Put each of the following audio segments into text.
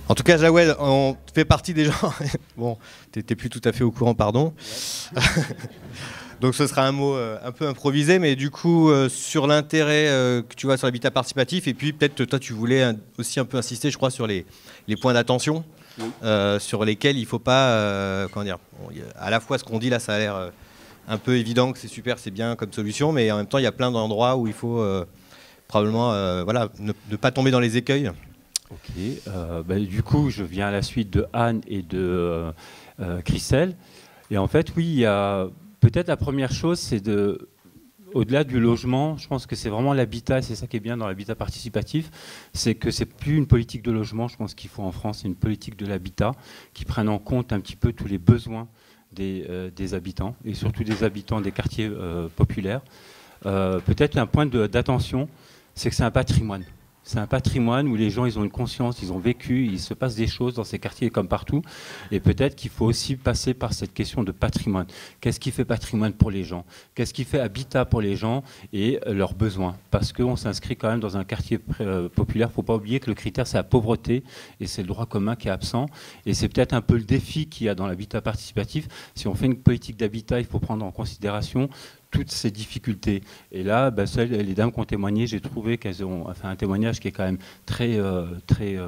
En tout cas, Jawed, on fait partie des gens. Bon, t'étais plus tout à fait au courant, pardon. Ouais. Donc ce sera un mot un peu improvisé, mais du coup, sur l'intérêt que tu vois sur l'habitat participatif, et puis peut-être toi, tu voulais aussi un peu insister, je crois, sur les points d'attention, oui. Sur lesquels il ne faut pas, comment dire, bon, à la fois ce qu'on dit là, ça a l'air un peu évident que c'est super, c'est bien comme solution, mais en même temps, il y a plein d'endroits où il faut probablement voilà, ne pas tomber dans les écueils. Ok, du coup, je viens à la suite de Anne et de Christelle. Et en fait, oui, il y a peut-être la première chose, c'est au-delà du logement, je pense que c'est vraiment l'habitat, c'est ça qui est bien dans l'habitat participatif, c'est que c'est plus une politique de logement, je pense qu'il faut en France, c'est une politique de l'habitat qui prenne en compte un petit peu tous les besoins des habitants, et surtout des habitants des quartiers populaires. Peut-être un point d'attention, c'est que c'est un patrimoine. C'est un patrimoine où les gens, ils ont une conscience, ils ont vécu, il se passe des choses dans ces quartiers comme partout. Et peut-être qu'il faut aussi passer par cette question de patrimoine. Qu'est-ce qui fait patrimoine pour les gens? Qu'est-ce qui fait habitat pour les gens et leurs besoins? Parce qu'on s'inscrit quand même dans un quartier populaire. Il ne faut pas oublier que le critère, c'est la pauvreté et c'est le droit commun qui est absent. Et c'est peut-être un peu le défi qu'il y a dans l'habitat participatif. Si on fait une politique d'habitat, il faut prendre en considération toutes ces difficultés. Et là, les dames qui ont témoigné, j'ai trouvé qu'elles ont fait un témoignage qui est quand même très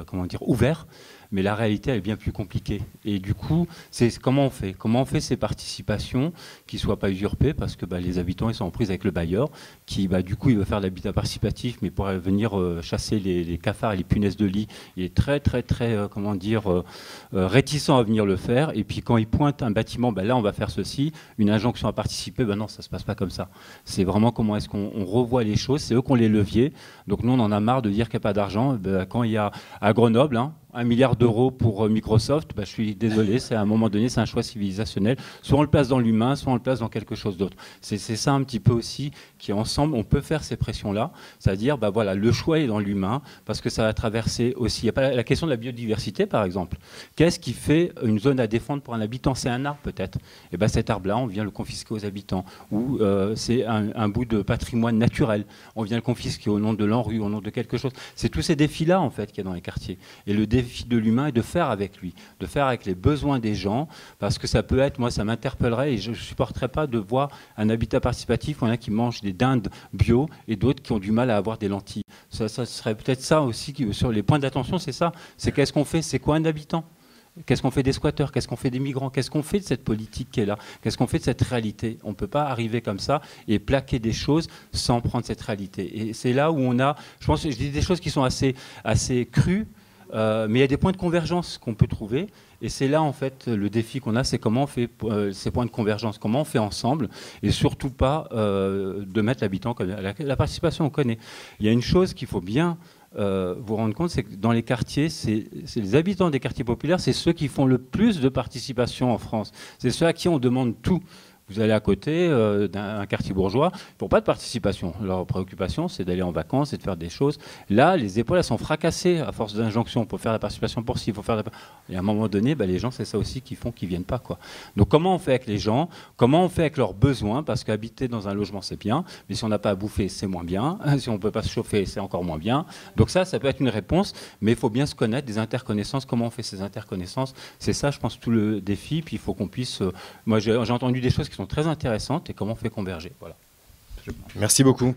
comment dire, ouvert, mais la réalité elle est bien plus compliquée. Et du coup, c'est comment on fait? Comment on fait ces participations qui ne soient pas usurpées, parce que les habitants ils sont en prise avec le bailleur, qui du coup il veut faire de l'habitat participatif, mais pour venir chasser les cafards et les punaises de lit, il est très comment dire, réticent à venir le faire. Et puis quand il pointe un bâtiment, là on va faire ceci, une injonction à participer, non, ça ne se passe pas comme ça. C'est vraiment comment est-ce qu'on revoit les choses, c'est eux qui ont les leviers. Donc nous on en a marre de dire qu'il n'y a pas d'argent. Quand il y a à Grenoble, 1 milliard d'euros pour Microsoft, je suis désolé, c'est à un moment donné, c'est un choix civilisationnel. Soit on le place dans l'humain, soit on le place dans quelque chose d'autre. C'est ça un petit peu aussi qui ensemble, on peut faire ces pressions-là, c'est-à-dire, voilà, le choix est dans l'humain, parce que ça va traverser aussi. Il n'y a pas la question de la biodiversité, par exemple. Qu'est-ce qui fait une zone à défendre pour un habitant? C'est un arbre, peut-être. Et cet arbre-là, on vient le confisquer aux habitants. Ou c'est un bout de patrimoine naturel. On vient le confisquer au nom de l'ANRU, au nom de quelque chose. C'est tous ces défis-là, en fait, qu'il y a dans les quartiers. Et le défi de l'humain est de faire avec lui, de faire avec les besoins des gens, parce que ça peut être, moi ça m'interpellerait et je ne supporterais pas de voir un habitat participatif où il y en a qui mangent des dindes bio et d'autres qui ont du mal à avoir des lentilles. Ça serait peut-être ça aussi, sur les points d'attention, c'est ça, c'est qu'est-ce qu'on fait, c'est quoi un habitant? Qu'est-ce qu'on fait des squatteurs? Qu'est-ce qu'on fait des migrants? Qu'est-ce qu'on fait de cette politique qui est là? Qu'est-ce qu'on fait de cette réalité? On ne peut pas arriver comme ça et plaquer des choses sans prendre cette réalité. Et c'est là où on a, je pense, je dis des choses qui sont assez crues, mais il y a des points de convergence qu'on peut trouver. Et c'est là, en fait, le défi qu'on a, c'est comment on fait ces points de convergence, comment on fait ensemble, et surtout pas de mettre l'habitant comme la participation, on connaît. Il y a une chose qu'il faut bien vous rendre compte, c'est que dans les quartiers, c'est les habitants des quartiers populaires, c'est ceux qui font le plus de participation en France. C'est ceux à qui on demande tout. Vous allez à côté d'un quartier bourgeois, ils font pas de participation. Leur préoccupation, c'est d'aller en vacances et de faire des choses. Là, les épaules, elles sont fracassées à force d'injonctions. Il faut faire la participation pour ci, il faut faire Et à un moment donné, les gens, c'est ça aussi qui font qu'ils viennent pas, quoi. Donc comment on fait avec les gens? Comment on fait avec leurs besoins? Parce qu'habiter dans un logement, c'est bien, mais si on n'a pas à bouffer, c'est moins bien. Si on peut pas se chauffer, c'est encore moins bien. Donc ça peut être une réponse, mais il faut bien se connaître, des interconnaissances. Comment on fait ces interconnaissances? C'est ça, je pense, tout le défi. Puis il faut qu'on puisse... moi, j'ai entendu des choses qui sont très intéressantes et comment on fait converger. Voilà. Merci beaucoup.